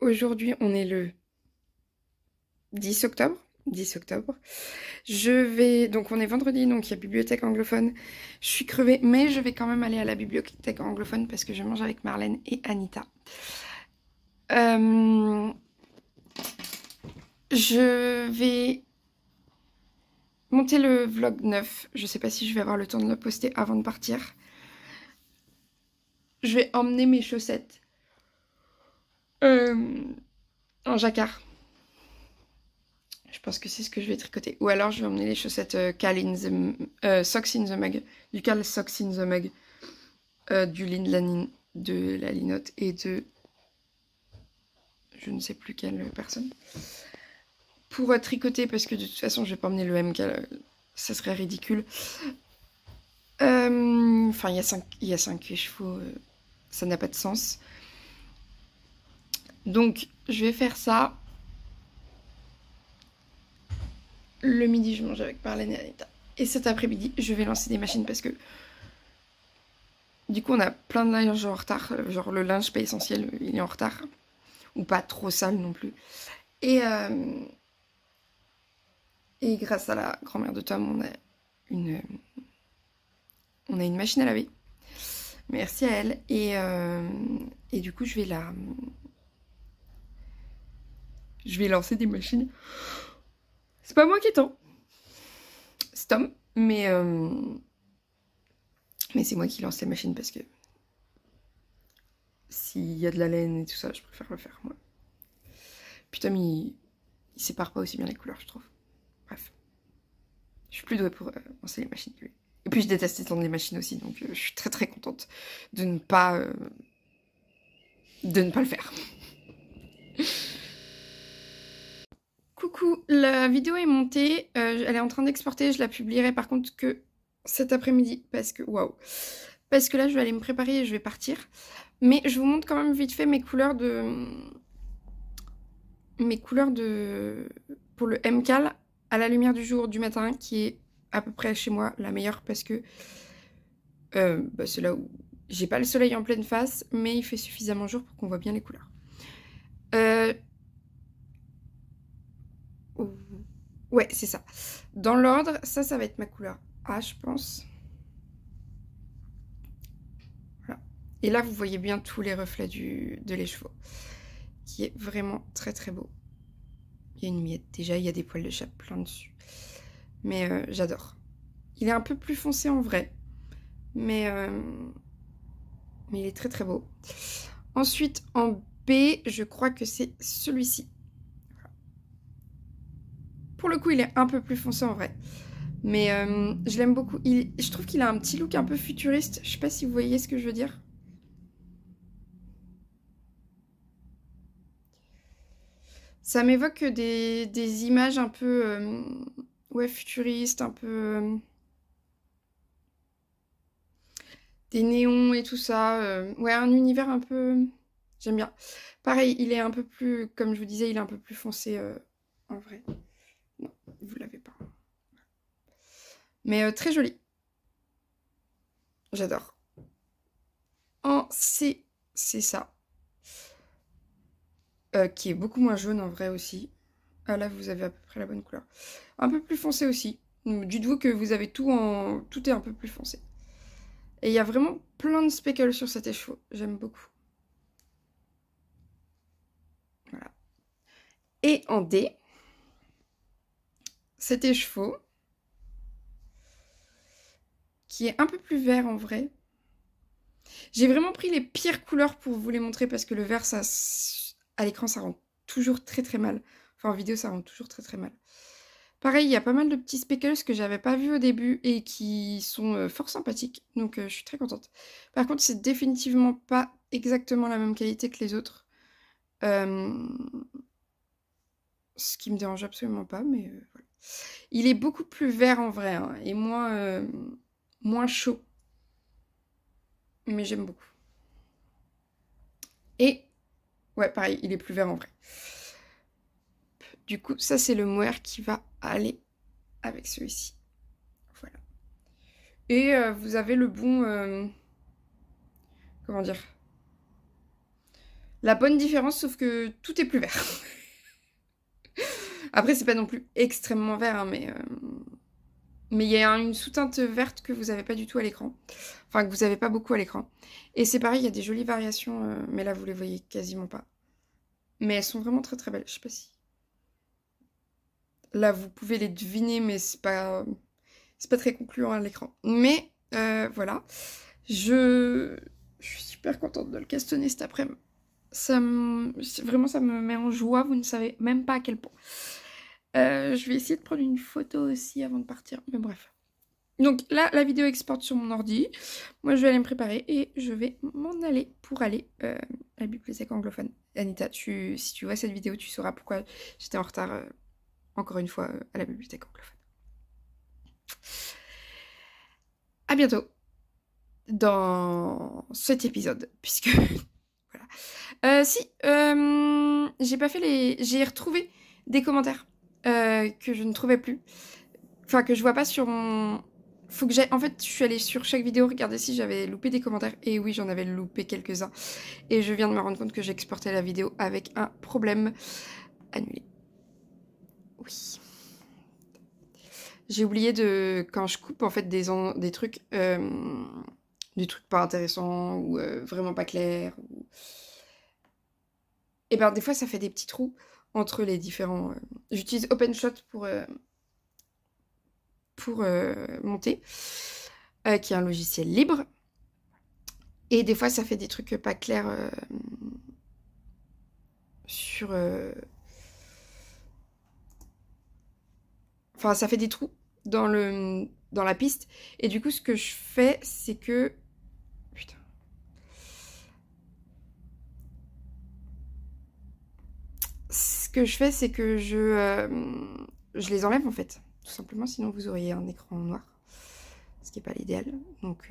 Aujourd'hui, on est le 10 octobre. 10 octobre. Donc on est vendredi, donc il y a bibliothèque anglophone. Je suis crevée, mais je vais quand même aller à la bibliothèque anglophone parce que je mange avec Marlène et Anita. Je vais monter le vlog 9. Je sais pas si je vais avoir le temps de le poster avant de partir. Je vais emmener mes chaussettes en jacquard. Je pense que c'est ce que je vais tricoter. Ou alors je vais emmener les chaussettes Socks in the Mug. Du Cal Socks in the Mug. Du Lin de la Linotte et de... je ne sais plus quelle personne. Pour tricoter, parce que de toute façon je vais pas emmener le MK. Ça serait ridicule. Enfin, il y a 5 chevaux. Ça n'a pas de sens. Donc, je vais faire ça. Le midi, je mange avec Marlène et Anita. Et cet après-midi, je vais lancer des machines parce que... du coup, on a plein de linge en retard. Genre, le linge pas essentiel, il est en retard. Ou pas trop sale non plus. Et grâce à la grand-mère de Tom, on a une machine à laver. Merci à elle. Et du coup, je vais lancer des machines. C'est pas moi qui tends. C'est Tom. Mais c'est moi qui lance les machines parce que s'il y a de la laine et tout ça, je préfère le faire moi. Puis Tom, il sépare pas aussi bien les couleurs, je trouve. Bref. Je suis plus douée pour lancer les machines que lui. Et puis je déteste étendre les machines aussi, donc je suis très très contente de ne pas le faire. Coucou, la vidéo est montée, elle est en train d'exporter, je la publierai par contre que cet après-midi, parce que waouh, parce que là je vais aller me préparer et je vais partir. Mais je vous montre quand même vite fait mes couleurs pour le MCAL à la lumière du jour du matin, qui est à peu près chez moi la meilleure parce que c'est là où j'ai pas le soleil en pleine face, mais il fait suffisamment jour pour qu'on voit bien les couleurs. Ouais, c'est ça. Dans l'ordre, ça va être ma couleur A, je pense. Voilà. Et là, vous voyez bien tous les reflets de l'écheveau, qui est vraiment très très beau. Il y a une miette. Déjà, il y a des poils de chat plein dessus. Mais j'adore. Il est un peu plus foncé en vrai. Mais il est très très beau. Ensuite, en B, je crois que c'est celui-ci. Pour le coup, il est un peu plus foncé en vrai. Mais je l'aime beaucoup. Je trouve qu'il a un petit look un peu futuriste. Je sais pas si vous voyez ce que je veux dire. Ça m'évoque des images un peu ouais, futuristes, un peu des néons et tout ça. Ouais, un univers un peu... J'aime bien. Pareil, il est un peu plus, comme je vous disais, il est un peu plus foncé en vrai. Non, vous l'avez pas. Mais très joli. J'adore. En C, c'est ça. Qui est beaucoup moins jaune en vrai aussi. Ah là, vous avez à peu près la bonne couleur. Un peu plus foncé aussi. Dites-vous que vous avez tout en... Tout est un peu plus foncé. Et il y a vraiment plein de speckles sur cet écheveau. J'aime beaucoup. Voilà. Et en D, cet écheveau, qui est un peu plus vert en vrai. J'ai vraiment pris les pires couleurs pour vous les montrer parce que le vert, ça, à l'écran, ça rend toujours très très mal. Enfin, en vidéo, ça rend toujours très très mal. Pareil, il y a pas mal de petits speckles que j'avais pas vus au début et qui sont fort sympathiques. Donc, je suis très contente. Par contre, c'est définitivement pas exactement la même qualité que les autres. Ce qui me dérange absolument pas, mais voilà. Il est beaucoup plus vert en vrai hein, et moins chaud. Mais j'aime beaucoup. Et, ouais, pareil, il est plus vert en vrai. Du coup, ça, c'est le mohair qui va aller avec celui-ci. Voilà. Et vous avez le bon... comment dire? La bonne différence, sauf que tout est plus vert. Après, c'est pas non plus extrêmement vert, hein, mais il y a une sous-teinte verte que vous n'avez pas du tout à l'écran. Enfin, que vous n'avez pas beaucoup à l'écran. Et c'est pareil, il y a des jolies variations, mais là, vous les voyez quasiment pas. Mais elles sont vraiment très très belles. Je sais pas si... Là, vous pouvez les deviner, mais c'est pas très concluant à l'écran. Mais voilà. Je suis super contente de le castonner cet après-midi. Vraiment, ça me met en joie. Vous ne savez même pas à quel point. Je vais essayer de prendre une photo aussi avant de partir. Mais bref. Donc là, la vidéo exporte sur mon ordi. Moi, je vais aller me préparer et je vais m'en aller pour aller à la bibliothèque anglophone. Anita, si tu vois cette vidéo, tu sauras pourquoi j'étais en retard, encore une fois, à la bibliothèque anglophone. À bientôt dans cet épisode, puisque... voilà. J'ai pas fait les... J'ai retrouvé des commentaires que je ne trouvais plus. Enfin, que je vois pas sur mon... Faut que j'aille... En fait, je suis allée sur chaque vidéo regarder si j'avais loupé des commentaires. Et oui, j'en avais loupé quelques-uns. Et je viens de me rendre compte que j'ai exporté la vidéo avec un problème annulé. Oui. J'ai oublié de... Quand je coupe, en fait, des trucs... des trucs pas intéressants ou vraiment pas clairs. Et ben, des fois, ça fait des petits trous entre les différents... J'utilise OpenShot pour monter, qui est un logiciel libre. Et des fois, ça fait des trucs pas clairs sur... Enfin, ça fait des trous dans la piste. Et du coup, ce que je fais, c'est que... Putain. Ce que je fais, c'est que je les enlève, en fait. Tout simplement, sinon vous auriez un écran noir. Ce qui n'est pas l'idéal. Donc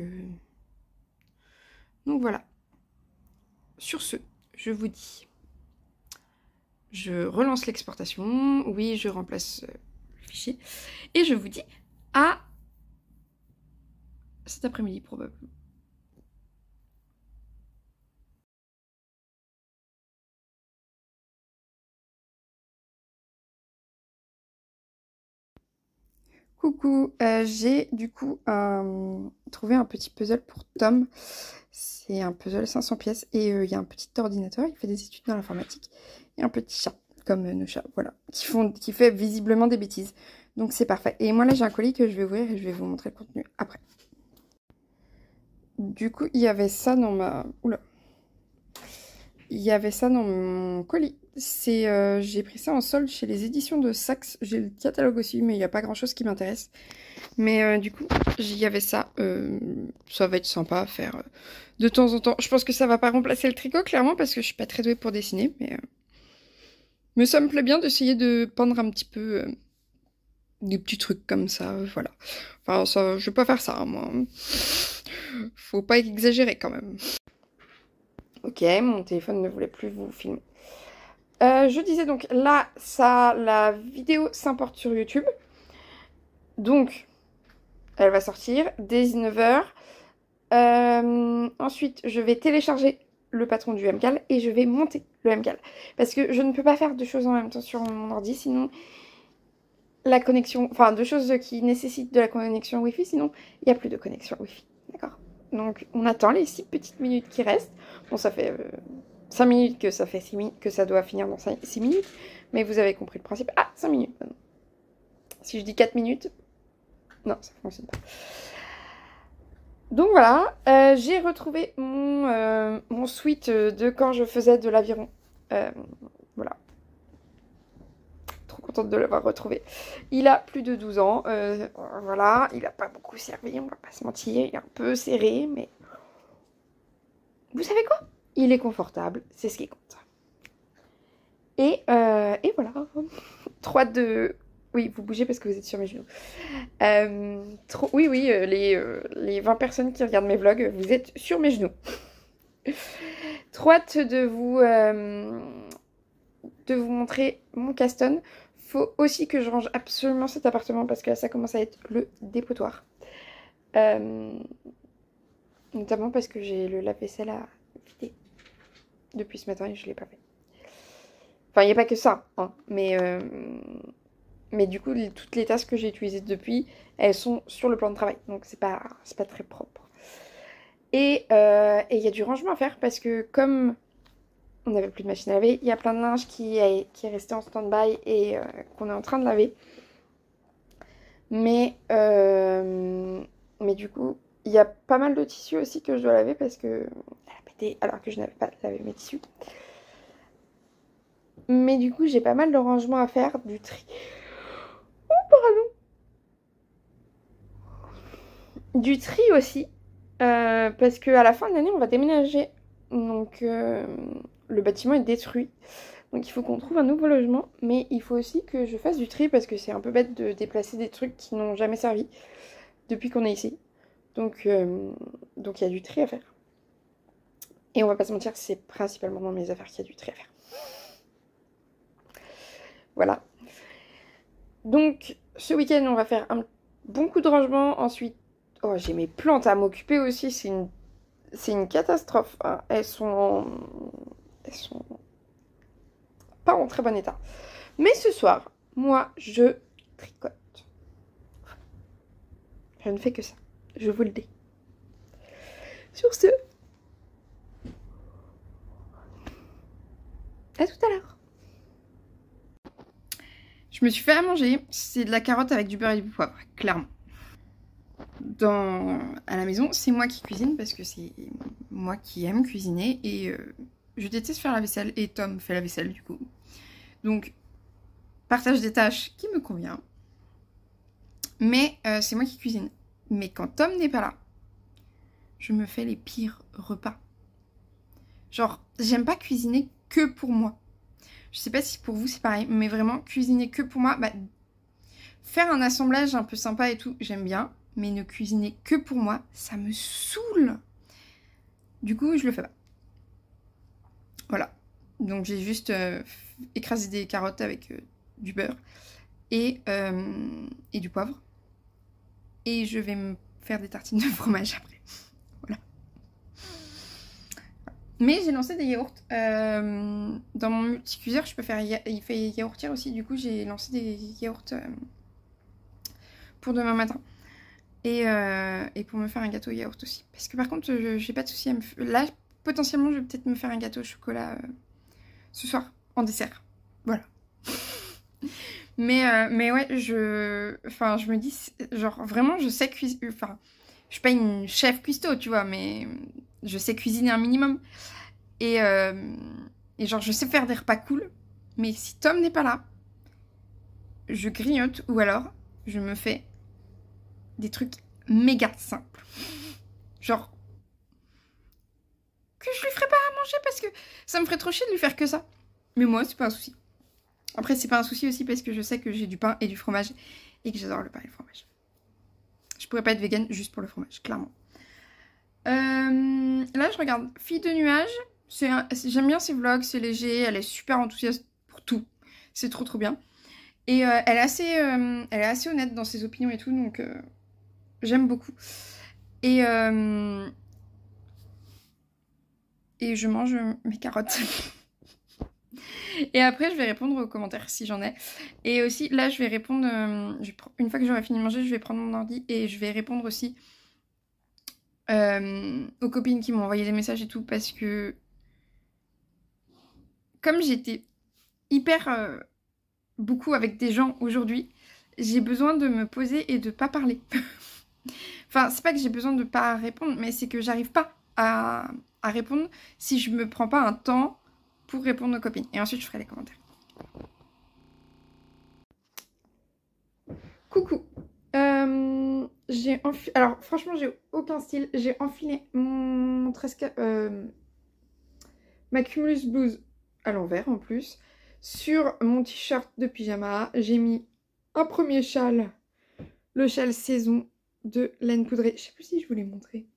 voilà. Sur ce, je vous dis... Je relance l'exportation. Oui, je remplace le fichier. Et je vous dis à cet après-midi, probablement. Coucou, j'ai du coup trouvé un petit puzzle pour Tom. C'est un puzzle 500 pièces et il y a un petit ordinateur, il fait des études dans l'informatique. Et un petit chat, comme nos chats, voilà, qui fait visiblement des bêtises. Donc c'est parfait. Et moi là j'ai un colis que je vais ouvrir et je vais vous montrer le contenu après. Du coup il y avait ça dans ma... Oula. Il y avait ça dans mon colis. J'ai pris ça en solde chez les éditions de Saxe. J'ai le catalogue aussi, mais il n'y a pas grand chose qui m'intéresse. Mais du coup, il y avait ça. Ça va être sympa à faire de temps en temps. Je pense que ça va pas remplacer le tricot, clairement, parce que je suis pas très douée pour dessiner. Mais ça me plaît bien d'essayer de peindre un petit peu des petits trucs comme ça, voilà. Enfin, ça, je vais pas faire ça, moi. Faut pas exagérer quand même. Ok, mon téléphone ne voulait plus vous filmer. Je disais donc, là, la vidéo s'importe sur YouTube. Donc, elle va sortir dès 19h. Ensuite, je vais télécharger le patron du MCAL et je vais monter le MCAL. Parce que je ne peux pas faire deux choses en même temps sur mon ordi, sinon la connexion... Enfin, deux choses qui nécessitent de la connexion Wi-Fi, sinon il n'y a plus de connexion Wi-Fi. D'accord? Donc, on attend les 6 petites minutes qui restent. Bon, ça fait 5 minutes que ça fait 6 minutes, que ça doit finir dans 6 minutes. Mais vous avez compris le principe. Ah, 5 minutes. Non. Si je dis 4 minutes... Non, ça ne fonctionne pas. Donc voilà, j'ai retrouvé mon sweat de quand je faisais de l'aviron. Voilà. Trop contente de l'avoir retrouvé. Il a plus de 12 ans. Voilà, il n'a pas beaucoup servi, on va pas se mentir. Il est un peu serré, mais... Vous savez quoi? Il est confortable, c'est ce qui compte. Et voilà. 3, 2... Oui, vous bougez parce que vous êtes sur mes genoux. Oui, les 20 personnes qui regardent mes vlogs, vous êtes sur mes genoux. Trop hâte de vous montrer mon Caston. Faut aussi que je range absolument cet appartement parce que là, ça commence à être le dépotoir. Notamment parce que j'ai le lave-vaisselle à vider. depuis ce matin et je ne l'ai pas fait. Enfin, il n'y a pas que ça, hein, mais du coup, toutes les tasses que j'ai utilisées depuis, elles sont sur le plan de travail. Donc, c'est pas très propre. Et il y a du rangement à faire parce que comme on n'avait plus de machine à laver, il y a plein de linge qui est resté en stand-by et qu'on est en train de laver. Mais du coup, il y a pas mal de tissus aussi que je dois laver parce que elle a pété alors que je n'avais pas lavé mes tissus. Mais du coup, j'ai pas mal de rangement à faire, du tri. Oh, pardon. Du tri aussi. Parce qu'à la fin de l'année, on va déménager. Donc, le bâtiment est détruit. Donc, il faut qu'on trouve un nouveau logement. Mais il faut aussi que je fasse du tri parce que c'est un peu bête de déplacer des trucs qui n'ont jamais servi depuis qu'on est ici. Donc, il y a du tri à faire. Et on va pas se mentir que c'est principalement dans mes affaires qu'il y a du tri à faire. Voilà. Donc, ce week-end, on va faire un bon coup de rangement. Ensuite, oh, j'ai mes plantes à m'occuper aussi. C'est une catastrophe. Hein. Elles sont pas en très bon état. Mais ce soir, moi, je tricote. Je ne fais que ça. Je vous le dis. Sur ce, à tout à l'heure. Je me suis fait à manger. C'est de la carotte avec du beurre et du poivre, clairement. À la maison, c'est moi qui cuisine parce que c'est moi qui aime cuisiner et je déteste faire la vaisselle et Tom fait la vaisselle du coup. Donc, partage des tâches qui me convient. Mais c'est moi qui cuisine. Mais quand Tom n'est pas là, je me fais les pires repas. Genre, j'aime pas cuisiner que pour moi. Je sais pas si pour vous c'est pareil, mais vraiment cuisiner que pour moi, bah, faire un assemblage un peu sympa et tout, j'aime bien. Mais ne cuisiner que pour moi, ça me saoule. Du coup, je le fais pas. Voilà. Donc j'ai juste écrasé des carottes avec du beurre et du poivre. Et je vais me faire des tartines de fromage après. Voilà. Mais j'ai lancé des yaourts. Dans mon multicuiseur, je peux faire... Il fait yaourtière aussi. Du coup, j'ai lancé des yaourts pour demain matin. Et pour me faire un gâteau yaourt aussi. Parce que par contre, j'ai pas de souci à me... Là, potentiellement, je vais peut-être me faire un gâteau au chocolat ce soir, en dessert. Voilà. mais ouais, Enfin, je me dis... Genre, vraiment, je sais cuisiner... Enfin, je suis pas une chef cuistot, tu vois, mais je sais cuisiner un minimum. Et genre, je sais faire des repas cool. Mais si Tom n'est pas là, je grignote ou alors je me fais des trucs méga simples. Genre, que je lui ferais pas à manger parce que ça me ferait trop chier de lui faire que ça. Mais moi, c'est pas un souci. Après, c'est pas un souci aussi parce que je sais que j'ai du pain et du fromage et que j'adore le pain et le fromage. Je pourrais pas être vegan juste pour le fromage, clairement. Là, je regarde Fille de nuage. J'aime bien ses vlogs, c'est léger, elle est super enthousiaste pour tout. C'est trop trop bien. Et elle est assez honnête dans ses opinions et tout, donc j'aime beaucoup. Et je mange mes carottes. Et après, je vais répondre aux commentaires si j'en ai. Et aussi, là, je vais répondre... une fois que j'aurai fini de manger, je vais prendre mon ordi et je vais répondre aussi aux copines qui m'ont envoyé des messages et tout. Parce que comme j'étais hyper beaucoup avec des gens aujourd'hui, j'ai besoin de me poser et de pas parler. Enfin, c'est pas que j'ai besoin de pas répondre, mais c'est que j'arrive pas à répondre si je me prends pas un temps pour répondre aux copines. Et ensuite, je ferai les commentaires. Coucou. Alors, franchement, j'ai aucun style. J'ai enfilé ma Cumulus Blues à l'envers en plus. Sur mon t-shirt de pyjama, j'ai mis un premier châle, le châle saison de laine poudrée. Je sais plus si je vous l'ai montré.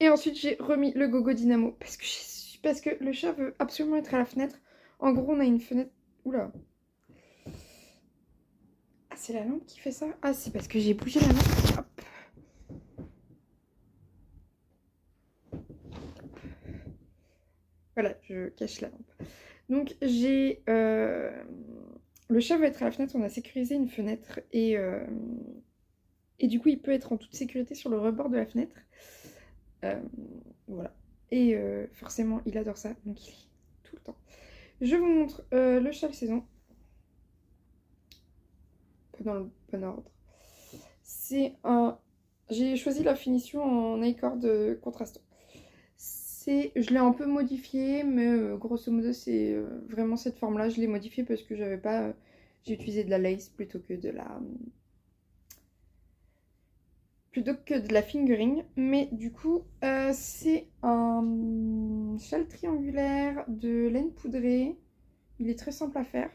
Et ensuite, j'ai remis le Gogo Dynamo parce que le chat veut absolument être à la fenêtre. En gros, on a une fenêtre... Oula. Ah, c'est la lampe qui fait ça? Ah, c'est parce que j'ai bougé la lampe. Hop. Voilà, je cache la lampe. Donc j'ai... Le chat va être à la fenêtre, on a sécurisé une fenêtre et du coup il peut être en toute sécurité sur le rebord de la fenêtre. Voilà. Et forcément il adore ça, donc il est tout le temps. Je vous montre le chat de saison. Pas dans le bon ordre. C'est un... J'ai choisi la finition en accord contrastant. Je l'ai un peu modifié, mais grosso modo c'est vraiment cette forme-là. Je l'ai modifiée parce que j'avais pas... j'ai utilisé de la lace plutôt que de la fingering. Mais du coup, c'est un châle triangulaire de laine poudrée. Il est très simple à faire.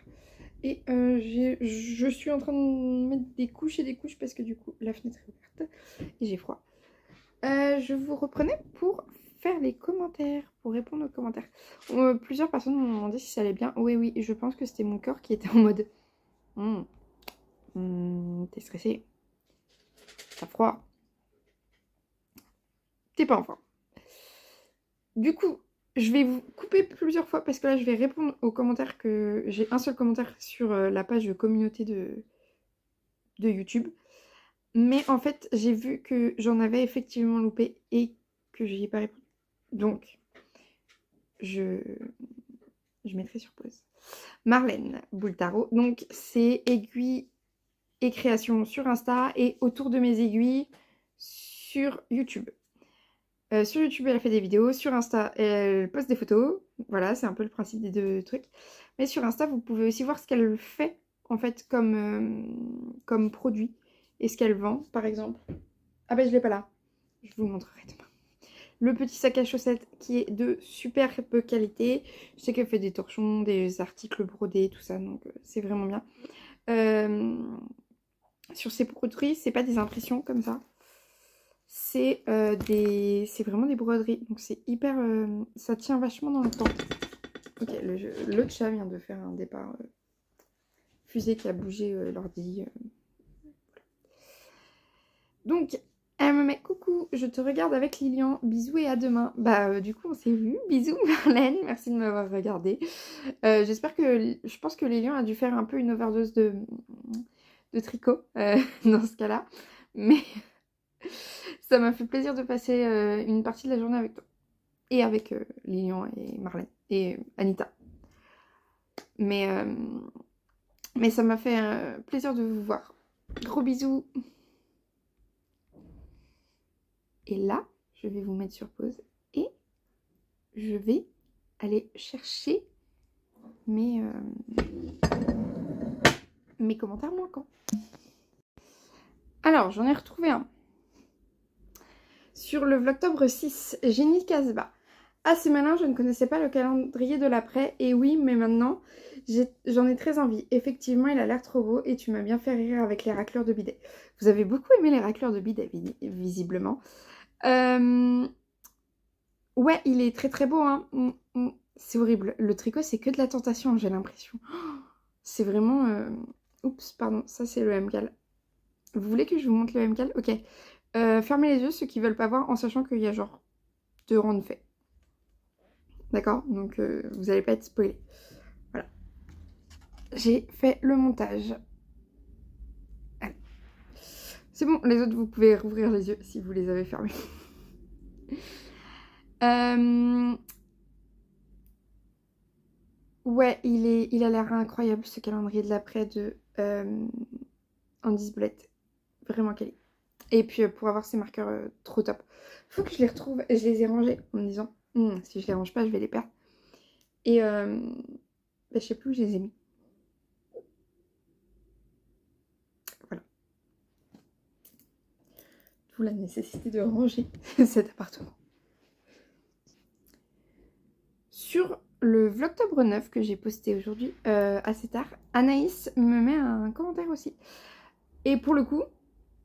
Et je suis en train de mettre des couches et des couches parce que du coup la fenêtre est ouverte et j'ai froid. Je vous reprenais pour faire les commentaires, pour répondre aux commentaires. Plusieurs personnes m'ont demandé si ça allait bien. Oui, oui, je pense que c'était mon corps qui était en mode t'es stressé, t'as froid, t'es pas en forme. Du coup, je vais vous couper plusieurs fois parce que là je vais répondre aux commentaires que j'ai un seul commentaire sur la page de communauté de YouTube. Mais en fait, j'ai vu que j'en avais effectivement loupé et que je n'y ai pas répondu. Donc, je mettrai sur pause. Marlène Boultaro. Donc, c'est aiguilles et création sur Insta et autour de mes aiguilles sur YouTube. Sur YouTube, elle fait des vidéos. Sur Insta, elle poste des photos. Voilà, c'est un peu le principe des deux trucs. Mais sur Insta, vous pouvez aussi voir ce qu'elle fait, en fait, comme produit. Et ce qu'elle vend, par exemple. Ah ben, je l'ai pas là. Je vous le montrerai demain. Le petit sac à chaussettes qui est de superbe qualité. Je sais qu'elle fait des torchons, des articles brodés, tout ça. Donc, c'est vraiment bien. Sur ces produits, c'est pas des impressions comme ça. C'est vraiment des broderies. Donc, c'est hyper... ça tient vachement dans le temps. Ok, l'autre chat vient de faire un départ fusée qui a bougé l'ordi. Donc, elle me met coucou, je te regarde avec Lilian, bisous et à demain. Bah, du coup, on s'est vu. Bisous Marlène, merci de m'avoir regardé. J'espère que... Je pense que Lilian a dû faire un peu une overdose de tricot dans ce cas-là. Mais ça m'a fait plaisir de passer une partie de la journée avec toi. Et avec Lilian et Marlène et Anita. Mais ça m'a fait plaisir de vous voir. Gros bisous. Et là, je vais vous mettre sur pause et je vais aller chercher mes commentaires manquants. Alors, j'en ai retrouvé un. Sur le Vlogtobre 6, Jenny Casbah. Ah, c'est malin, je ne connaissais pas le calendrier de l'après. Et oui, mais maintenant, j'en ai très envie. Effectivement, il a l'air trop beau et tu m'as bien fait rire avec les racleurs de bidet. Vous avez beaucoup aimé les racleurs de bidet, visiblement. Ouais, il est très très beau, hein. C'est horrible. Le tricot, c'est que de la tentation, j'ai l'impression. C'est vraiment... Oups, pardon, ça c'est le MCAL. Vous voulez que je vous montre le MCAL? Ok. Fermez les yeux, ceux qui veulent pas voir, en sachant qu'il y a genre 2 rangs de faits. D'accord? Donc vous n'allez pas être spoilés. Voilà. J'ai fait le montage. Allez. C'est bon, les autres, vous pouvez rouvrir les yeux si vous les avez fermés. Ouais, il a l'air incroyable ce calendrier de l'après de Andy's Bullet. Vraiment quali. Et puis pour avoir ces marqueurs trop top. Faut que je les retrouve. Je les ai rangés en me disant si je les range pas, je vais les perdre. Et je sais plus où je les ai mis. Voilà. D'où la nécessité de ranger cet appartement. Sur le Vlogtobre 9 que j'ai posté aujourd'hui assez tard, Anaïs me met un commentaire aussi. Et pour le coup,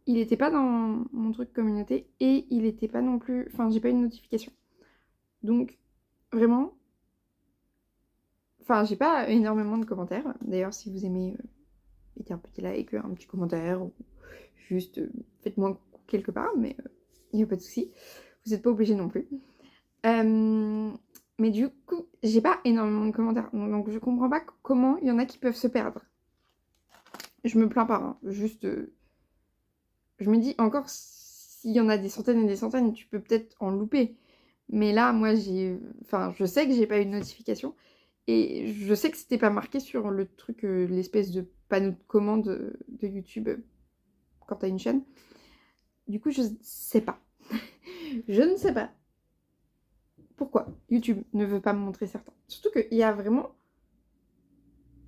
il n'était pas dans mon truc communauté et il n'était pas non plus... Enfin, j'ai pas eu une notification. Donc, vraiment... Enfin, j'ai pas énormément de commentaires. D'ailleurs, si vous aimez, mettez un petit like, un petit commentaire, ou juste faites-moi un coucou quelque part, mais il n'y a pas de souci. Vous n'êtes pas obligé non plus. Mais du coup, j'ai pas énormément de commentaires. Donc je comprends pas comment il y en a qui peuvent se perdre. Je me plains pas, hein. Juste, je me dis encore, s'il y en a des centaines et des centaines, tu peux peut-être en louper. Mais là, moi, enfin, je sais que j'ai pas eu de notification. Et je sais que c'était pas marqué sur le truc, l'espèce de panneau de commande de YouTube quand t'as une chaîne. Du coup, je sais pas. Je ne sais pas pourquoi YouTube ne veut pas me montrer certains. Surtout qu'il y a vraiment...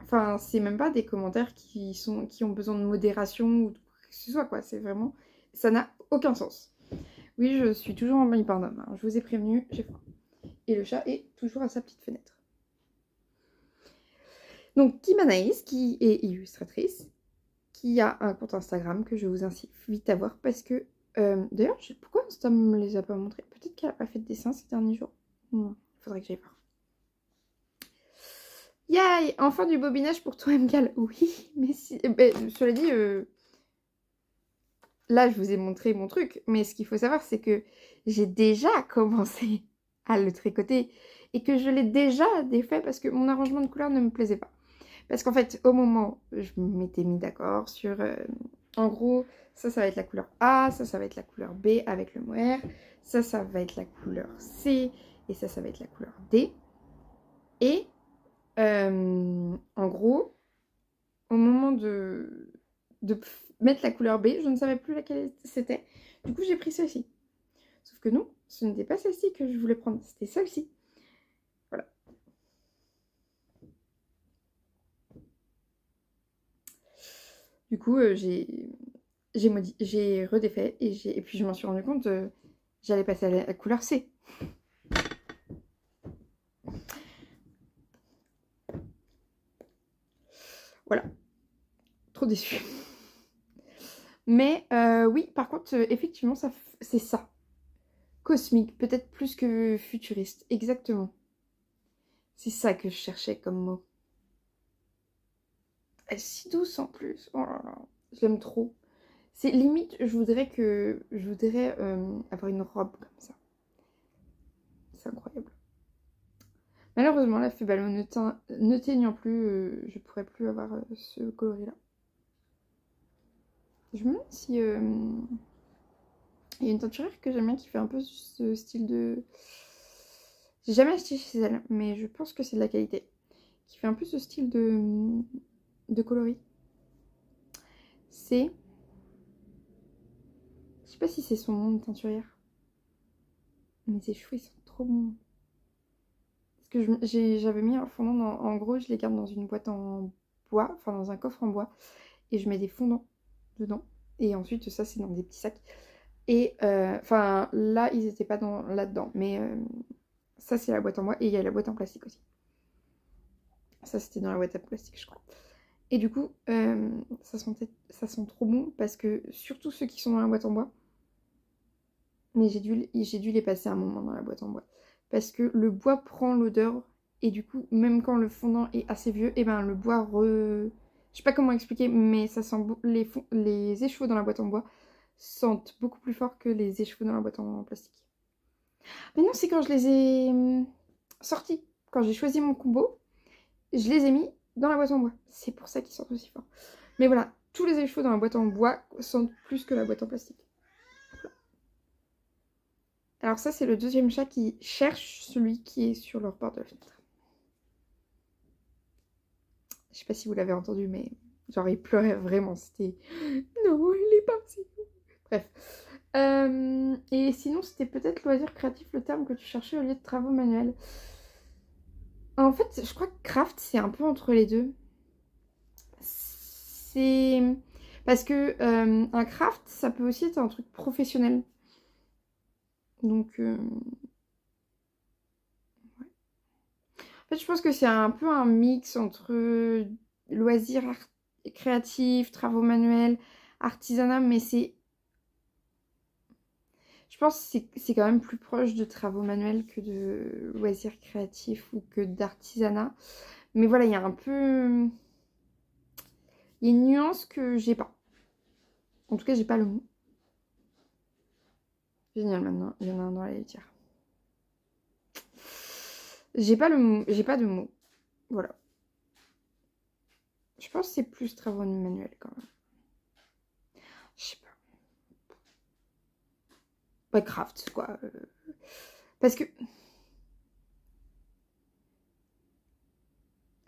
Enfin, c'est même pas des commentaires qui ont besoin de modération ou de quoi que ce soit, quoi. C'est vraiment... Ça n'a aucun sens. Oui, je suis toujours en mode pardon. Hein. Je vous ai prévenu, j'ai faim. Et le chat est toujours à sa petite fenêtre. Donc, Kim Anaïs, qui est illustratrice, qui a un compte Instagram que je vous invite à voir parce que... D'ailleurs, pourquoi Insta me les a pas montrés? Peut-être qu'elle a pas fait de dessin ces derniers jours. Il faudrait que j'aille voir. Yay! Enfin du bobinage pour toi, Mgal. Oui, mais si... cela dit, là, je vous ai montré mon truc. Mais ce qu'il faut savoir, c'est que j'ai déjà commencé à le tricoter et que je l'ai déjà défait parce que mon arrangement de couleurs ne me plaisait pas. Parce qu'en fait, au moment, je m'étais mis d'accord sur... en gros, ça va être la couleur A, ça va être la couleur B avec le mohair, ça va être la couleur C, et ça va être la couleur D. Et, en gros, au moment de mettre la couleur B, je ne savais plus laquelle c'était. Du coup, j'ai pris celle-ci. Sauf que non, ce n'était pas celle-ci que je voulais prendre, c'était celle-ci. Voilà. Du coup, j'ai redéfait et puis je m'en suis rendu compte, j'allais passer à la couleur C. Voilà, trop déçue. Mais oui, par contre, effectivement, c'est ça. Cosmique, peut-être plus que futuriste, exactement. C'est ça que je cherchais comme mot. Elle est si douce en plus, oh là là, je l'aime trop. C'est limite, je voudrais avoir une robe comme ça. C'est incroyable. Malheureusement, la fée ballon ne teignant plus, je pourrais plus avoir ce coloris-là. Je me demande si... il y a une teinturière que j'aime bien qui fait un peu ce style de... J'ai jamais acheté chez elle, mais je pense que c'est de la qualité. Qui fait un peu ce style de coloris. C'est... Je sais pas si c'est son nom de teinturière. Mais ses cheveux, ils sont trop bons. Parce que j'avais mis un fondant en gros, je les garde dans une boîte en bois, enfin dans un coffre en bois. Et je mets des fondants dedans. Et ensuite, ça, c'est dans des petits sacs. Et enfin, là, ils n'étaient pas là-dedans. Mais ça, c'est la boîte en bois. Et il y a la boîte en plastique aussi. Ça, c'était dans la boîte en plastique, je crois. Et du coup, ça sent trop bon. Parce que, surtout ceux qui sont dans la boîte en bois. Mais j'ai dû les passer un moment dans la boîte en bois. Parce que le bois prend l'odeur. Et du coup, même quand le fondant est assez vieux, et ben le bois Je sais pas comment expliquer, mais ça sent les échevaux dans la boîte en bois sentent beaucoup plus fort que les échevaux dans la boîte en plastique. Mais non, c'est quand je les ai sortis. Quand j'ai choisi mon combo, je les ai mis dans la boîte en bois. C'est pour ça qu'ils sentent aussi fort. Mais voilà, tous les échevaux dans la boîte en bois sentent plus que la boîte en plastique. Voilà. Alors ça, c'est le deuxième chat qui cherche celui qui est sur le rebord de la fenêtre. Je sais pas si vous l'avez entendu, mais genre il pleurait vraiment. C'était... Non, il est parti. Bref. Et sinon, c'était peut-être loisir créatif le terme que tu cherchais au lieu de travaux manuels. En fait, je crois que craft, c'est un peu entre les deux. C'est... Parce que un craft, ça peut aussi être un truc professionnel. Donc... ouais. En fait, je pense que c'est un peu un mix entre loisirs créatifs, travaux manuels, artisanat, mais c'est... Je pense que c'est quand même plus proche de travaux manuels que de loisirs créatifs ou que d'artisanat. Mais voilà, il y a un peu... Il y a une nuance que j'ai pas. En tout cas, j'ai pas le mot. Génial, maintenant, il y en a un dans la litière. J'ai pas de mots. Voilà. Je pense que c'est plus travaux manuels quand même. Je sais pas. Pas craft, quoi. Parce que...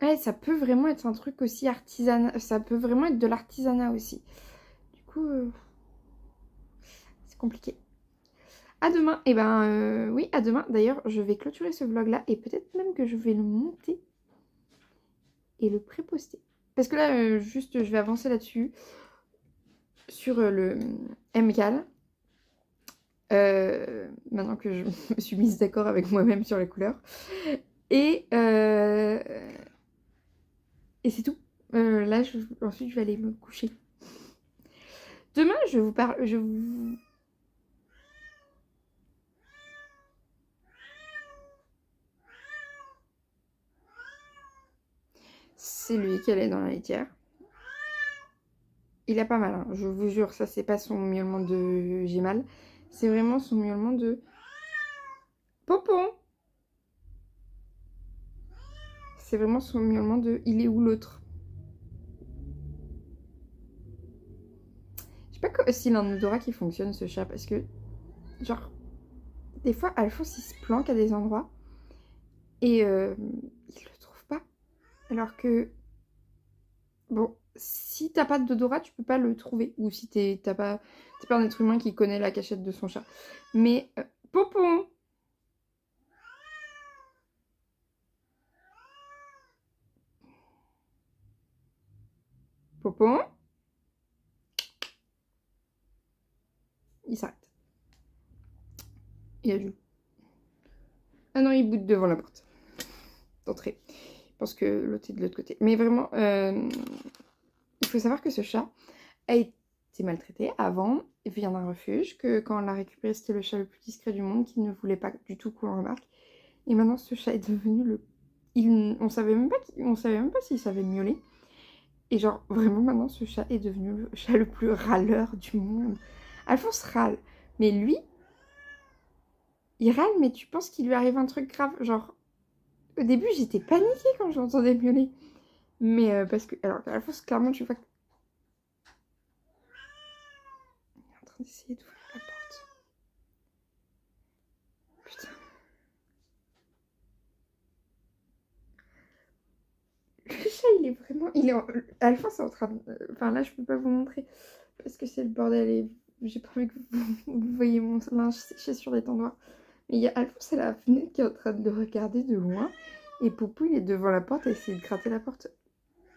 Ouais, ça peut vraiment être un truc aussi artisanal. Ça peut vraiment être de l'artisanat aussi. Du coup, c'est compliqué. À demain. Et ben, oui, à demain. D'ailleurs, je vais clôturer ce vlog-là. Et peut-être même que je vais le monter et le pré-poster. Parce que là, juste, je vais avancer là-dessus. Sur le MCAL. Maintenant que je me suis mise d'accord avec moi-même sur les couleurs. Et, et c'est tout. Là, ensuite, je vais aller me coucher. Demain, je vous parle... C'est lui qui allait dans la litière. Il a pas mal, hein. Je vous jure, ça c'est pas son miaulement de j'ai mal. C'est vraiment son miaulement de Pompon. C'est vraiment son miaulement de il est où l'autre. Je sais pas s'il a un odorat qui fonctionne ce chat parce que genre des fois Alphonse il se planque à des endroits et il le trouve pas. Alors que bon, si t'as pas d'odorat, tu peux pas le trouver. Ou si t'es pas un être humain qui connaît la cachette de son chat. Mais Pompon. Pompon. Il s'arrête. Il a du... Ah non, il boude devant la porte d'entrée. Parce que l'autre est de l'autre côté. Mais vraiment, il faut savoir que ce chat a été maltraité avant. Il vient d'un refuge. Que quand on l'a récupéré, c'était le chat le plus discret du monde qui ne voulait pas du tout qu'on le remarque. Et maintenant, ce chat est devenu le... on savait même pas s'il savait miauler. Et genre, vraiment, maintenant, ce chat est devenu le chat le plus râleur du monde. Alphonse râle. Mais lui, il râle, mais tu penses qu'il lui arrive un truc grave. Genre, au début, j'étais paniquée quand j'entendais miauler. Mais parce que... Alors, Alphonse, clairement, tu vois... Il est en train d'essayer d'ouvrir la porte. Putain. Le chat, il est vraiment... Alphonse est en train de... Enfin, là, je peux pas vous montrer. Parce que c'est le bordel et j'ai pas envie que vous voyez mon linge séché sur les tendoirs. Mais il y a Alphonse à la fenêtre qui est en train de le regarder de loin. Et Poupou, il est devant la porte et essaie de gratter la porte.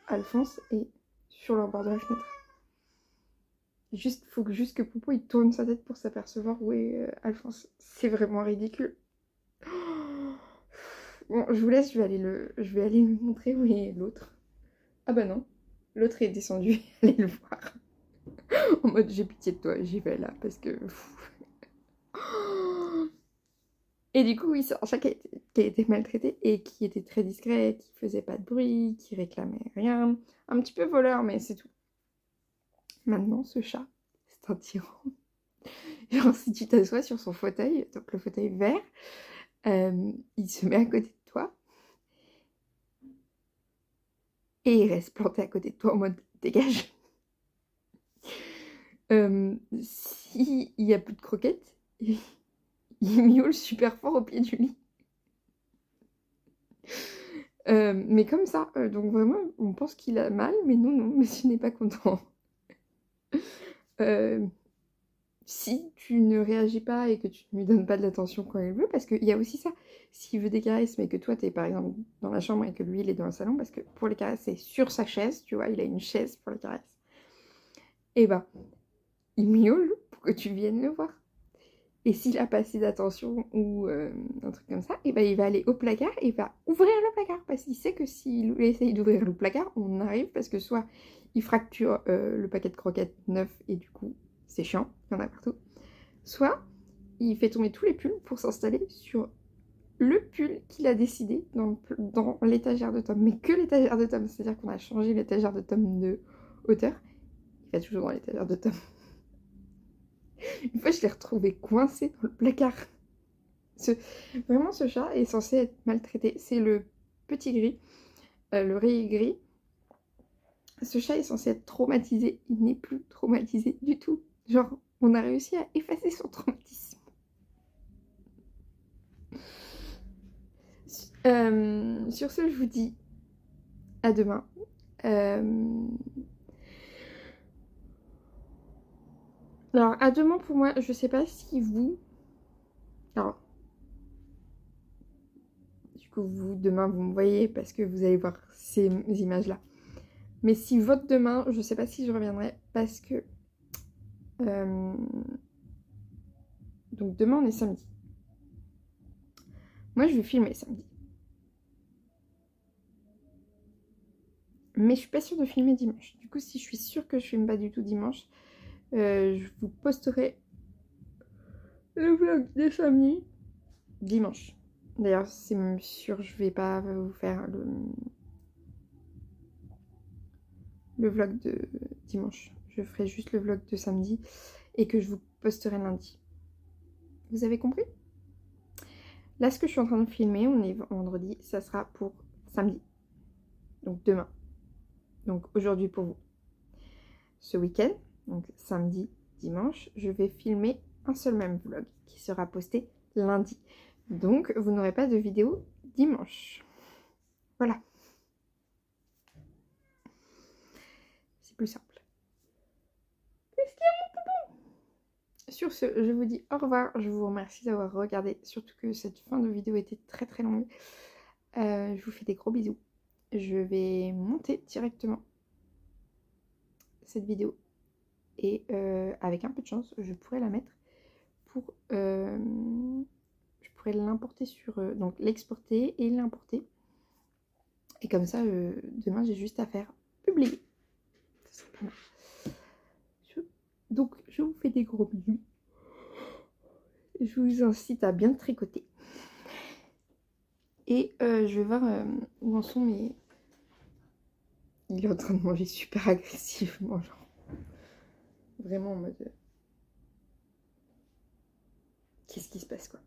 Alphonse est sur le bord de la fenêtre. Faut juste que Poupou il tourne sa tête pour s'apercevoir où est Alphonse. C'est vraiment ridicule. Bon, je vous laisse, je vais aller lui montrer où est l'autre. Ah bah non, l'autre est descendu, allez le voir. En mode j'ai pitié de toi, j'y vais là parce que... Et du coup, oui, c'est un chat qui a été maltraité et qui était très discret, qui faisait pas de bruit, qui réclamait rien. Un petit peu voleur, mais c'est tout. Maintenant, ce chat, c'est un tyran. Genre, si tu t'assois sur son fauteuil, donc le fauteuil vert, il se met à côté de toi et il reste planté à côté de toi en mode dégage. S'il n'y a plus de croquettes, il miaule super fort au pied du lit. Mais comme ça, donc vraiment, on pense qu'il a mal, mais non, monsieur n'est pas content. Si tu ne réagis pas et que tu ne lui donnes pas de l'attention quand il veut, parce qu'il y a aussi ça, s'il veut des caresses, mais que toi, t'es par exemple dans la chambre et que lui, il est dans le salon, parce que pour les caresses, c'est sur sa chaise, tu vois, il a une chaise pour les caresses. Et bah, il miaule pour que tu viennes le voir. Et s'il a pas assez d'attention ou un truc comme ça, et bah, il va aller au placard et il va ouvrir le placard, parce qu'il sait que s'il essaye d'ouvrir le placard, on arrive, parce que soit il fracture le paquet de croquettes neuf et du coup, c'est chiant, il y en a partout. Soit il fait tomber tous les pulls pour s'installer sur le pull qu'il a décidé dans l'étagère de Tom. Mais que l'étagère de Tom, c'est-à-dire qu'on a changé l'étagère de Tom de hauteur. Il va toujours dans l'étagère de Tom. Une fois, je l'ai retrouvé coincé dans le placard. Vraiment, ce chat est censé être maltraité. C'est le petit gris, le rayé gris. Ce chat est censé être traumatisé. Il n'est plus traumatisé du tout. Genre, on a réussi à effacer son traumatisme. Sur ce, je vous dis à demain. Alors, à demain pour moi, je sais pas si vous... Alors, du coup, vous, demain, vous me voyez parce que vous allez voir ces images-là. Mais si votre demain, je sais pas si je reviendrai parce que... Donc, demain, on est samedi. Moi, je vais filmer samedi. Mais je suis pas sûre de filmer dimanche. Du coup, si je suis sûre que je filme pas du tout dimanche, je vous posterai le vlog de samedi dimanche. D'ailleurs, c'est même sûr, je vais pas vous faire le vlog de dimanche. Je ferai juste le vlog de samedi et que je vous posterai lundi. Vous avez compris? Là, ce que je suis en train de filmer, on est vendredi, ça sera pour samedi. Donc demain. Donc aujourd'hui pour vous. Ce week-end, donc samedi, dimanche, je vais filmer un seul même vlog qui sera posté lundi. Donc vous n'aurez pas de vidéo dimanche. Voilà. C'est plus simple. Sur ce, je vous dis au revoir. Je vous remercie d'avoir regardé. Surtout que cette fin de vidéo était très très longue. Je vous fais des gros bisous. Je vais monter directement cette vidéo. Et avec un peu de chance, je pourrais la mettre pour... je pourrais l'importer sur... donc l'exporter et l'importer. Et comme ça, demain, j'ai juste à faire publier. Ça serait pas mal. Donc, je vous fais des gros bisous. Je vous incite à bien tricoter. Et je vais voir où en sont mes... Il est en train de manger super agressivement, genre. Vraiment en mode... Qu'est-ce qui se passe, quoi?